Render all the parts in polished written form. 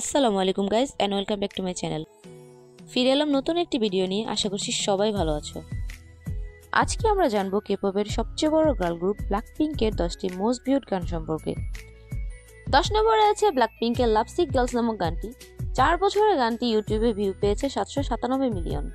আসসালামু আলাইকুম guys and welcome back to my channel. ফিরে এলাম নতুন একটি ভিডিও নিয়ে। আশা করছি সবাই ভালো আছো। আজকে আমরা জানবো কে-পপের সবচেয়ে বড় গার্ল গ্রুপ ব্ল্যাকপিঙ্কের 10টি মোস্ট ভিউড গান সম্পর্কে। 10 নম্বরে আছে ব্ল্যাকপিঙ্কের লাভ সিক গার্লস নামক গানটি। 4 বছরে গানটি ইউটিউবে ভিউ পেয়েছে 797 মিলিয়ন।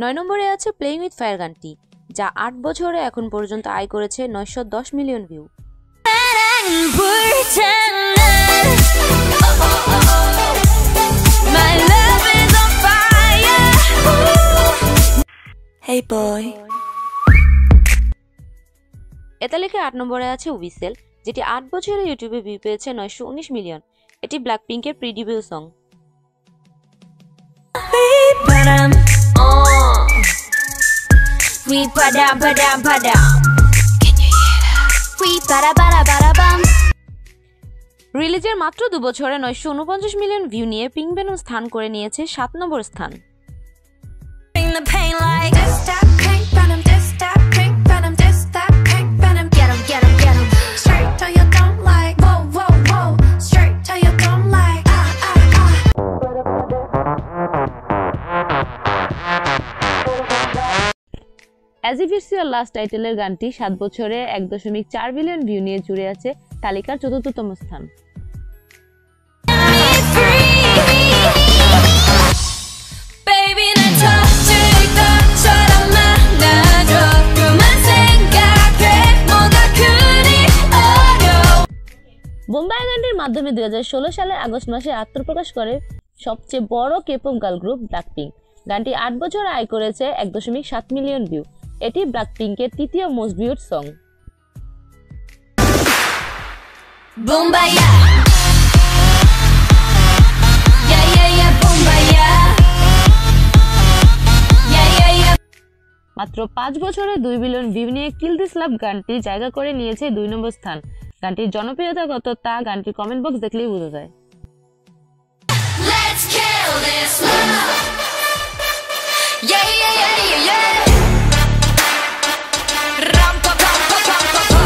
নয় নম্বরে আছে প্লেইং উইথ ফায়ার গানটি, যা 8 বছরে এখন পর্যন্ত আয় করেছে 910 মিলিয়ন ভিউ। Hey boy. এতালিকায় 8 নম্বরে আছে উইসেল, যেটি 8 বছরে ইউটিউবে ভিউ পেয়েছে 919 মিলিয়ন। এটি ব্ল্যাকপিঙ্কের predebut song. We padam padam padam. Can you hear that? We para para para bam. রিলিজের মাত্র 2 বছরে 949 মিলিয়ন ভিউ নিয়ে পিঙ্ক ভেনম স্থান করে নিয়েছে 7 নম্বর স্থান। Bring the pain like this that pink venom, this that pink venom, this that pink venom. Get 'em, get 'em, get 'em. Straight till you don't like. Whoa, whoa, whoa. Straight till you don't like. Ah, ah, ah. As if it's your last টাইটেলের গানটি 7 বছরে 1.4 billion view নিয়ে জুড়ে আছে তালিকার 4র্থতম স্থান। বোম্বাই গানটির মাধ্যমে 2016 সালের আগস্ট মাসে আত্মপ্রকাশ করে সবচেয়ে বড় কে-পপ গার্ল গ্রুপ ব্ল্যাকপিঙ্ক। গানটি 8 বছর আয় করেছে 1.7 মিলিয়ন ভিউ। এটি ব্ল্যাকপিঙ্কের তৃতীয় মোস্ট ভিউড সং। মাত্র 5 বছরে 2 বিলিয়ন ভিউ নিয়ে কিল দিস লাভ গানটি জায়গা করে নিয়েছে 2 নম্বর স্থান। গানটির জনপ্রিয়তা কত তা গানটির কমেন্ট বক্স দেখলেই বোঝা যায়। Let's kill this love. Yeah, yeah, yeah, yeah, yeah. Ram pa pa pa pa pa pa.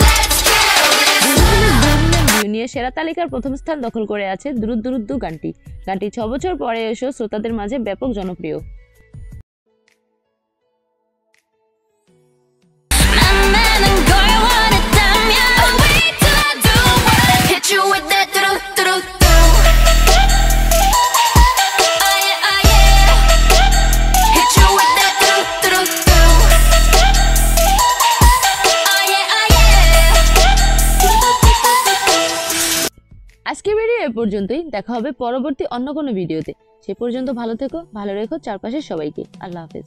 Let's kill this love. View নিয়ে সেরা তালিকার প্রথম স্থান দখল করে আছে দুরুদ দুরুদ গানটি। গানটি 6 বছর পরে এসেও শ্রোতাদের মাঝে ব্যাপক জনপ্রিয়। আজকের ভিডিও এ পর্যন্তই। দেখা হবে পরবর্তী অন্য কোনো ভিডিওতে। সে পর্যন্ত ভালো থেকো, ভালো রেখো চারপাশের সবাইকে। আল্লাহ হাফেজ।